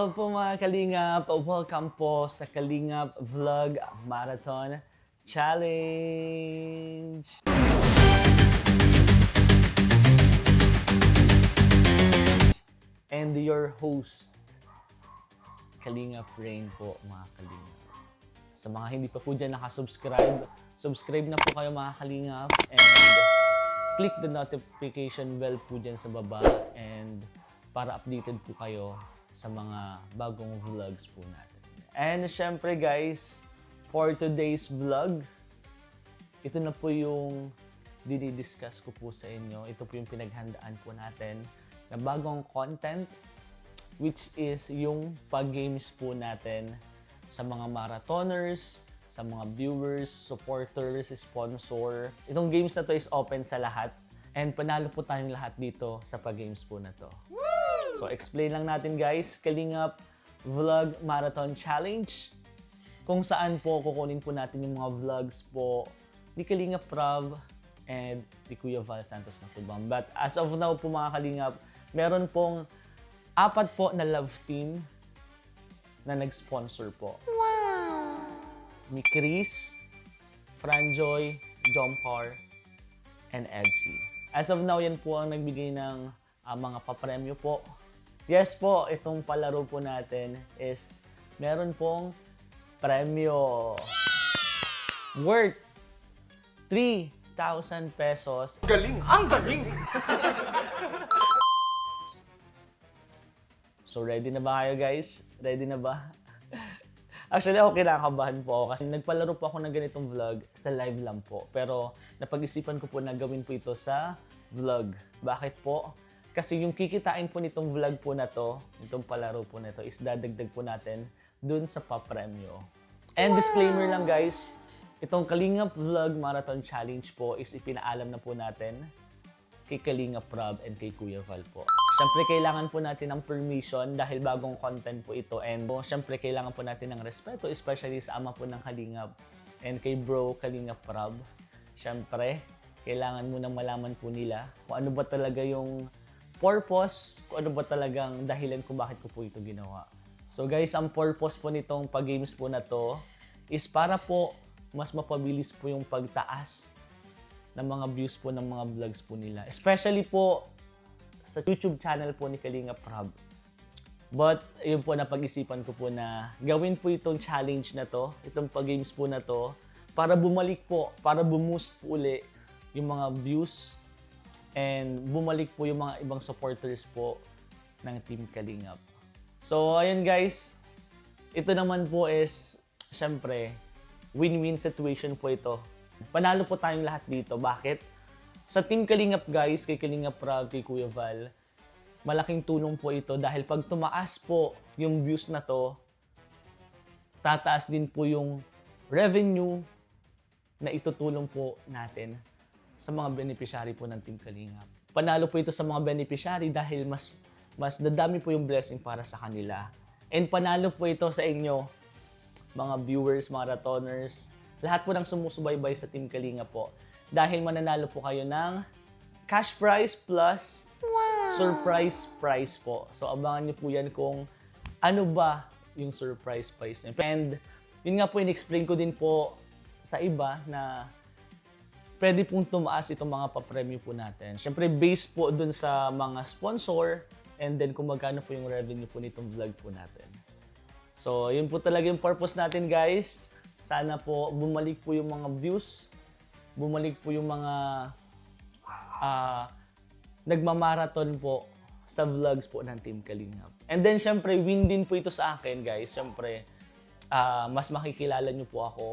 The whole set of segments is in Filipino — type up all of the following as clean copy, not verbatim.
Hello po mga Kalingap! Welcome po sa Kalingap Vlog Marathon Challenge! And your host, Kalingap Rain po mga Kalingap. Sa mga hindi pa po dyan nakasubscribe, subscribe na po kayo mga Kalingap and click the notification bell po dyan sa baba and para updated po kayo sa mga bagong vlogs po natin. And syempre guys, for today's vlog, ito na po yung dinidiscuss ko po sa inyo. Ito po yung pinaghandaan po natin na bagong content, which is yung pag-games po natin sa mga marathoners, sa mga viewers, supporters, sponsor. Itong games na to is open sa lahat and panalo po tayong lahat dito sa pag-games po na to. So, explain lang natin guys, Kalingap Vlog Marathon Challenge, kung saan po kukunin po natin yung mga vlogs po ni Kalingap Prav and ni Kuya Val Santos Matubang. But as of now po mga Kalingap, meron pong 4 po na love team na nag-sponsor po. Wow! Ni Chris, Franjoy, Jompar, and Edsy. As of now, yan po ang nagbigay ng mga papremyo po. Yes po, itong palaro po natin is meron pong premyo worth 3,000 pesos. Galing! Ang galing! So ready na ba kayo guys? Ready na ba? Actually ako kinakabahan po ako kasi nagpalaro po ako ng ganitong vlog sa live lang po. Pero napag-isipan ko po na gawin po ito sa vlog. Bakit po? Kasi yung kikitain po nitong vlog po na to, itong palaro po na to, is dadagdag po natin dun sa papremyo. And disclaimer lang guys, itong Kalingap Vlog Marathon Challenge po is ipinaalam na po natin kay Kalingap Prav and kay Kuya Val po. Siyempre kailangan po natin ng permission dahil bagong content po ito and siyempre kailangan po natin ng respeto, especially sa ama po ng Kalingap and kay bro Kalingap Prav. Siyempre, kailangan mo nang malaman po nila kung ano ba talaga yung purpose, kung ano ba talagang dahilan kung bakit ko po ito ginawa. So guys, ang purpose po nitong pag-games po na to is para po mas mapabilis po yung pagtaas ng mga views po ng mga vlogs po nila. Especially po sa YouTube channel po ni Kalingap Prav. But yun po, napag-isipan ko po na gawin po itong challenge na to, itong pag-games po na to, para bumalik po, para boost po uli yung mga views and bumalik po yung mga ibang supporters po ng Team Kalingap. So, ayun guys. Ito naman po is, syempre, win-win situation po ito. Panalo po tayong lahat dito. Bakit? Sa Team Kalingap guys, kay Kalingap Prav, kay Kuya Val, malaking tulong po ito dahil pag tumaas po yung views na to, tataas din po yung revenue na itutulong po natin sa mga beneficiary po ng Team Kalingap. Panalo po ito sa mga beneficiary dahil mas dadami po yung blessing para sa kanila. And panalo po ito sa inyo, mga viewers, marathoners, lahat po ng sumusubaybay sa Team Kalingap po. Dahil mananalo po kayo ng cash prize plus surprise prize po. So abangan niyo po yan kung ano ba yung surprise prize niyo. And yun nga po, in-explain ko din po sa iba na pwede pong tumaas itong mga papremyo po natin. Siyempre, based po dun sa mga sponsor and then kung magkano po yung revenue po nitong vlog po natin. So, yun po talaga yung purpose natin, guys. Sana po bumalik po yung mga views, bumalik po yung mga nagmamarathon po sa vlogs po ng Team Kalingap. And then, siyempre, win din po ito sa akin, guys. Siyempre, mas makikilala nyo po ako.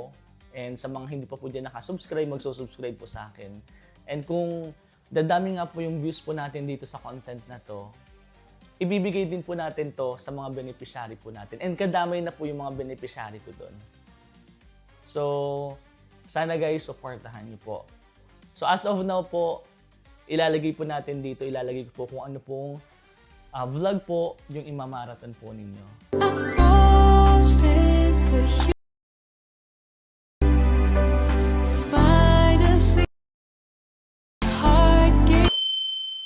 And sa mga hindi pa po dyan nakasubscribe, magsusubscribe po sa akin. And kung dadami nga po yung views po natin dito sa content na to, ibibigay din po natin to sa mga beneficiary po natin. And kadamay na po yung mga beneficiary ko doon. So, sana guys, supportahan niyo po. So as of now po, ilalagay po natin dito, ilalagay ko po kung ano pong vlog po yung imamarathon po ninyo.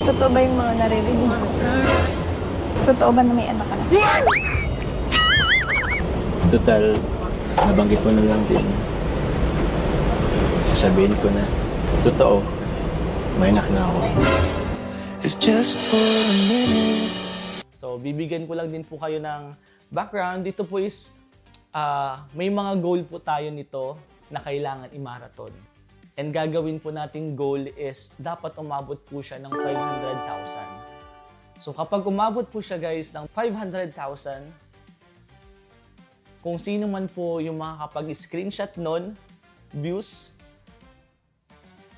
Totoo ba yung mga naririnig mo? Totoo ba na may anak ka na? Total, nabanggit mo na lang din. Sasabihin ko na, totoo, may anak na ako. It's just for a minute. So, bibigyan ko lang din po kayo ng background. Dito po is, may mga goal po tayo nito na kailangan i-marathon. And gagawin po nating goal is, dapat umabot po siya ng 500,000. So, kapag umabot po siya guys ng 500,000, kung sino man po yung makakapag-screenshot nun, views,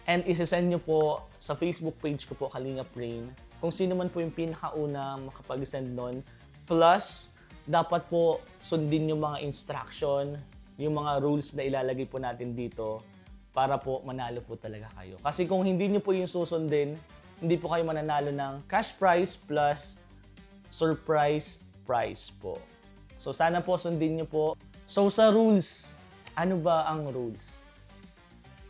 and isasend nyo po sa Facebook page ko po, Kalingap Rain, kung sino man po yung pinakauna makapag-send nun, plus, dapat po sundin yung mga instruction, yung mga rules na ilalagay po natin dito para po manalo po talaga kayo. Kasi kung hindi nyo po yung susundin, hindi po kayo mananalo ng cash prize plus surprise prize po. So sana po sundin nyo po. So sa rules, ano ba ang rules?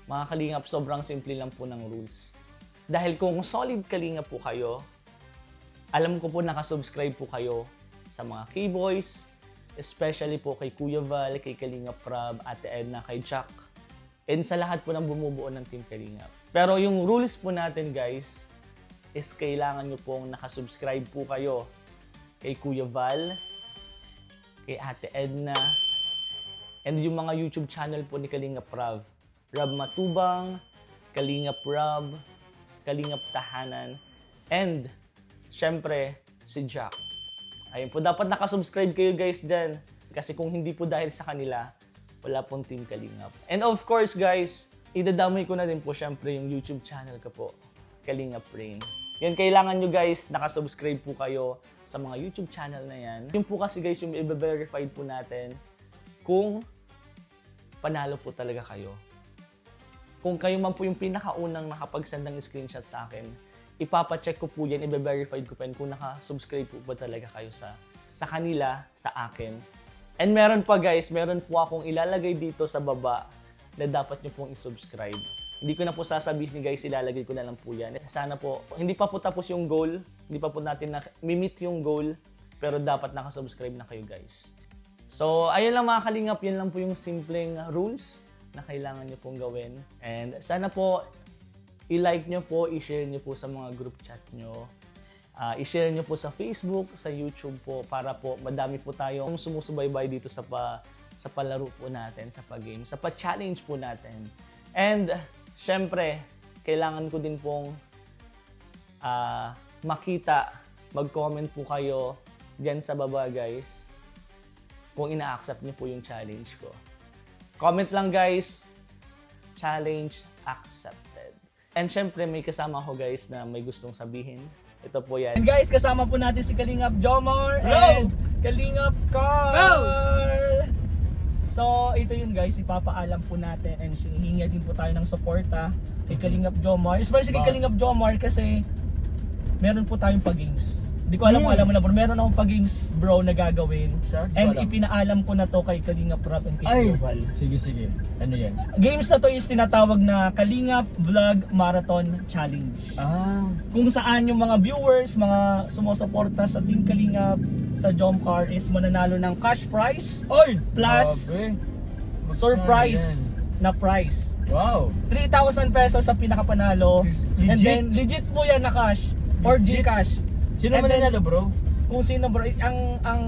Mga kalingap, sobrang simple lang po ng rules. Dahil kung solid kalingap po kayo, alam ko po nakasubscribe po kayo sa mga K-Boys, especially po kay Kuya Val, kay Kalingap Rob, Ate Edna, kay Jack, and sa lahat po ng bumubuo ng Team Kalingap. Pero yung rules po natin guys, is kailangan nyo pong nakasubscribe po kayo kay Kuya Val, kay Ate Edna, and yung mga YouTube channel po ni Kalingap Rob. Rob Matubang, Kalingap Rob, Kalingap Tahanan, and syempre, si Jack. Ayun po, dapat nakasubscribe kayo guys dyan. Kasi kung hindi po dahil sa kanila, wala pong Team Kalingap. And of course guys, idadamay ko na din po syempre yung YouTube channel ko po, Kalingap Rain. Yan, kailangan nyo guys, nakasubscribe po kayo sa mga YouTube channel na yan. Yun po kasi guys, yung i-verified po natin kung panalo po talaga kayo. Kung kayo man po yung pinakaunang nakapag-send ng screenshot sa akin, ipapacheck ko po yan, i-verified ko pa yan kung nakasubscribe po ba talaga kayo sa kanila, sa akin. And meron pa guys, meron po akong ilalagay dito sa baba na dapat nyo pong i-subscribe. Hindi ko na po sasabihin guys, ilalagay ko na lang po yan. Sana po, hindi pa po tapos yung goal, hindi pa po natin na-meet yung goal, pero dapat nakasubscribe na kayo guys. So, ayun lang mga kalingap, yan lang po yung simpleng rules na kailangan nyo pong gawin. And sana po, i-like nyo po, i-share nyo po sa mga group chat nyo. I-share nyo po sa Facebook, sa YouTube po, para po madami po tayong sumusubaybay dito sa palaro po natin, sa pag-game, sa pa-challenge po natin. And, syempre, kailangan ko din pong makita, mag-comment po kayo dyan sa baba guys, kung ina-accept nyo po yung challenge ko. Comment lang guys, challenge accepted. And syempre, may kasama ko guys na may gustong sabihin. Ito po yan. And guys, kasama po natin si Kalingap Jomar and Kalingap Carl. So, ito yun guys, ipapaalam po natin and hihingi din po tayo ng suporta kay Kalingap Jomar. Especially kay Kalingap Jomar kasi meron po tayong pag-games. Hindi ko alam kung alam mo na bro, meron akong pag-games bro na gagawin. And ipinaalam ko na to kay Kalingap Rob and kay Kuya. Sige. Ano yan? Games na to is tinatawag na Kalingap Vlog Marathon Challenge. Kung saan yung mga viewers, mga sumusuporta sa Team Kalingap, sa Jomcar is mananalo ng cash prize plus surprise na prize. Wow! 3,000 pesos sa pinakapanalo. Legit? And then legit po yan na cash or Gcash. Sino And man then, nanalo bro? kung sino bro, ang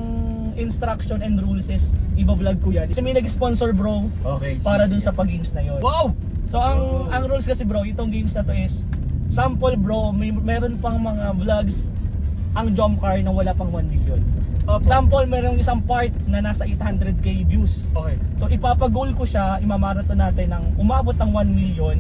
instruction and rules is iba-vlog ko yan. Kasi may nag-sponsor bro Okay. para dun sa pag-games na yun. Wow! So ang rules kasi bro, itong games na to is sample bro, meron pang mga vlogs ang Jomcar na wala pang 1 million. Sample, meron isang part na nasa 800k views. Okay. So ipapag-goal ko siya, imamarathon natin ng umabot ng 1 million.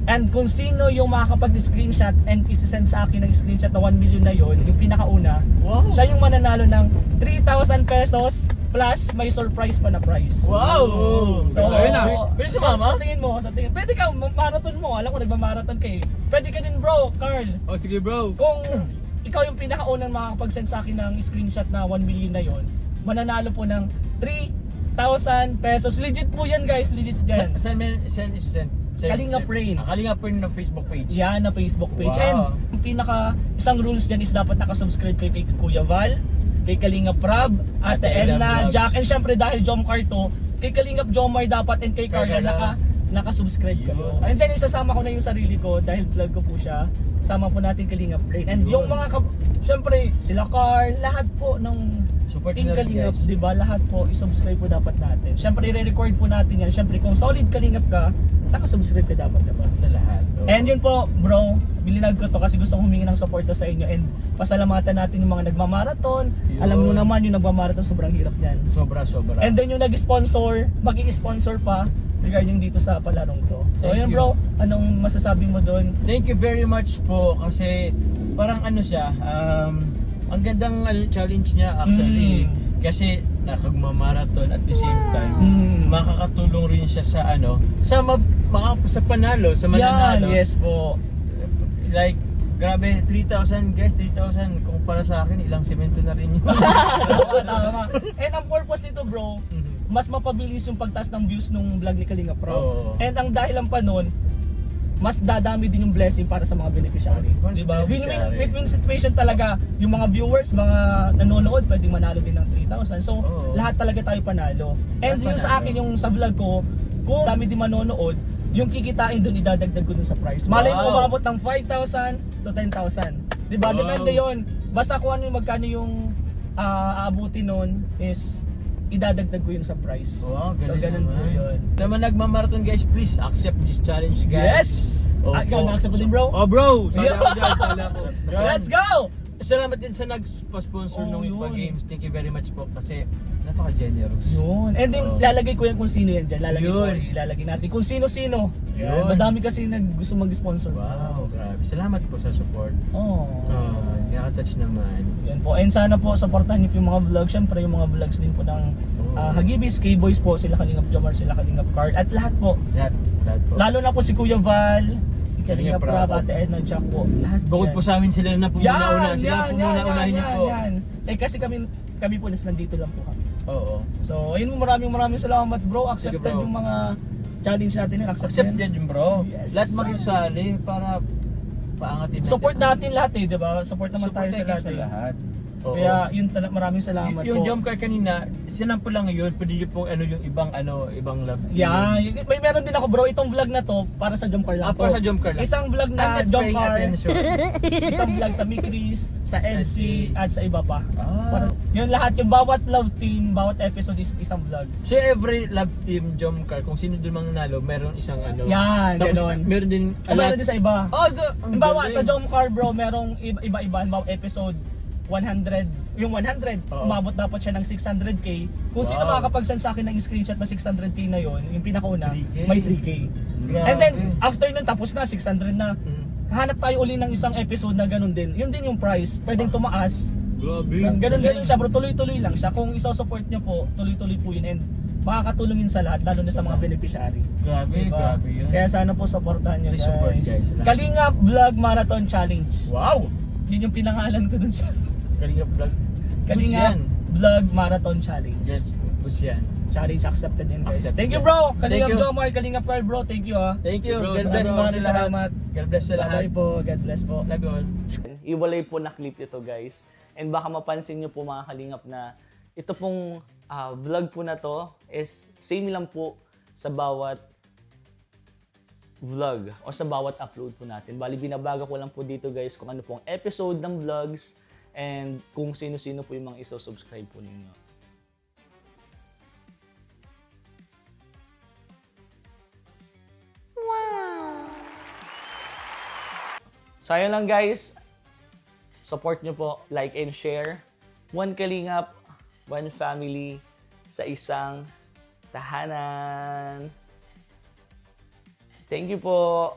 And kung sino yung makakapag-screenshot and isi-send sa akin ng screenshot na 1 million na yon, yung pinakauna, siya yung mananalo ng 3,000 pesos plus may surprise pa na prize. Wow! So, ayun na. Pwede si mama? Sa tingin, pwede ka, marathon mo. Alam ko, nagmamarathon ka eh. Pwede ka din bro, Carl. Oh, sige bro. Kung ikaw yung pinakaunang makakapag-send sa akin ng screenshot na 1 million na yon, mananalo po ng 3,000 pesos. Legit po yan guys, legit yan. Send. Kalingap Rain. Kalingap Rain na Facebook page. Yan na Facebook page. Wow. And yung isang rules dyan is dapat nakasubscribe kay Kuya Val, kay Kalingap Rab, Ate Edna, Vlogs. Jack, and syempre dahil Jomcar to, kay Kalingap Jomar dapat and kay Carla naka-subscribe kayo. And then isasama ko na yung sarili ko dahil vlog ko po siya. Sama po natin Kalingap Rain. And yung mga syempre sila Carl, lahat po ng Support Team nyo na rin, Kalingap, guys. di ba? Lahat po i-subscribe po dapat natin. Syempre i-record po natin yan. Syempre kung solid Kalingap ka, naka-subscribe ka dapat dapat. Sa lahat. And yun po, bro, bilinag ko to kasi gusto kong humingi ng support sa inyo and pasalamatan natin yung mga nagmamarathon. Yun. Alam mo naman yung nagmamarathon sobrang hirap yan. Sobra. And then yung nag-sponsor, magi-sponsor pa regarding dito sa palarong to. So Thank yun you. bro, anong masasabi mo doon? Thank you very much po kasi parang ano siya, ang gandang challenge niya actually. Kasi nakagmamarathon at the same time, makakatulong rin siya sa sa panalo, sa mananalo. Yan, yes po. Like, grabe, 3,000 guys, 3,000 kung para sa akin, ilang semento na rin yun. Tama. And ang purpose nito bro, mas mapabilis yung pagtaas ng views nung vlog ni Kalinga Pro. Oo. And ang dahilan pa nun, mas dadami din yung blessing para sa mga beneficiary. Mas Diba? beneficiary. Win-win situation talaga. Yung mga viewers, mga nanonood, pwedeng manalo din ng 3,000. So, Oo. lahat talaga tayo panalo. And Lahat yung sa panalo. akin, yung sa vlog ko, kung dami din manonood, yung kikitain doon idadagdag ko dun sa price. Malay mo Wow. umabot ng 5,000 to 10,000. Diba? Wow. Depende yon. Basta kung ano yung magkano yung aabutin nun is idadagdag ko yun sa price. Wow, So, galing ganun po naman. yun. Sa mga nagmamarathon guys, please accept this challenge guys. Yes! Opo. Ikaw, na-accept mo din bro? Oh bro! Sala Yeah. ako dyan, sala ako. Let's go! Salamat din sa nagpa-sponsor Oh, ng yun. Ipa Games. Thank you very much po kasi napaka-generous. Yun. And then, Oo. lalagay ko yan kung sino yan dyan. Lalagay ko, Yun. ilalagay natin kung sino-sino. Yun. Madami kasi gusto mag-sponsor. Wow, grabe. Salamat po sa support. Oh. Nakaka-touch naman. Yan po. And sana po, supportahan niyo po yung mga vlogs. Siyempre, yung mga vlogs din po ng Hagibis, K-Boys po, sila Kalingap Jomar, sila Kalingap Card, at lahat po. Lahat po. Lalo na po si Kuya Val, si Kalingap Kalingap Rab, Rab. Ate Edna, Jack po. Lahat Bukod yan. po sa amin sila na pumuna-una. Sila na pumuna-unahin niyo po. yan. Eh kasi kami po nandito lang po kami. Oo. So, ayun, maraming salamat bro. Accepted Sige, bro. yung mga challenge natin. Accepted yun bro. Yes. Lahat makisali para paangatin natin. Support natin lahat eh, di ba? Support naman Support tayo sa lahat. sa eh. lahat. Oo. Kaya yun maraming salamat Yung po. Jomcar kanina, sinample lang yun, pwede yung pong yung ibang love. Yeah, may meron din ako bro, itong vlog na to para sa Jomcar lang to. Para sa Jomcar lang. Isang vlog I'm na not paying Jomcar, attention. isang vlog sa Mikris, sa EDC, at sa iba pa. Ah. Yun lahat, yung bawat love team, bawat episode is isang vlog. So every love team Jomcar, kung sino doon mang nanalo, meron isang Yan, Tapos ganon. meron din Meron din sa iba. ang Halimbawa, galing. sa Jomcar bro, merong iba-iba. Halimbawa, episode 100. Yung 100, Oo. umabot dapat siya ng 600k. Kung sino Wow. makakapag-send sa akin ng screenshot na 600k na yon, yung pinakauna, 3K. may 3k. Grabe. And then, after nun, tapos na, 600 na. Mm. Hanap tayo uli ng isang episode na ganun din. Yun din yung price. Pwedeng tumaas. Grabe. Ganun siya bro, tuloy-tuloy lang siya. Kung isa-support nyo po, tuloy-tuloy po yun. And makakatulong yun sa lahat, lalo na sa mga beneficiary. Grabe, Diba? grabe yun. Kaya sana po supportahan nyo Please support, guys. guys. Kalingap Vlog Marathon Challenge. Wow! Yun yung pinangalan ko dun sa Kalingap vlog. Kalingap Vlog Marathon Challenge. Yes, boots yan. Challenge accepted yun guys. Accepted Thank you yan. bro! Kalingap Thank you. Jomar, Kalingap Carl bro. Thank you ah. Thank you. Bro, God bless bro, po maraming sa lahat. salamat. God bless sa lahat. Bye po. God bless po. Love you all. Iwalay po na clip ito guys. And baka mapansin nyo po mga kalingap na ito pong vlog po na to is same lang po sa bawat vlog o sa bawat upload po natin. Bali binabago ko lang po dito guys kung ano pong episode ng vlogs and kung sino-sino po yung mga iso-subscribe po ninyo. So ayun lang guys. Support nyo po, like and share. One Kalingap, one family sa isang tahanan. Thank you po.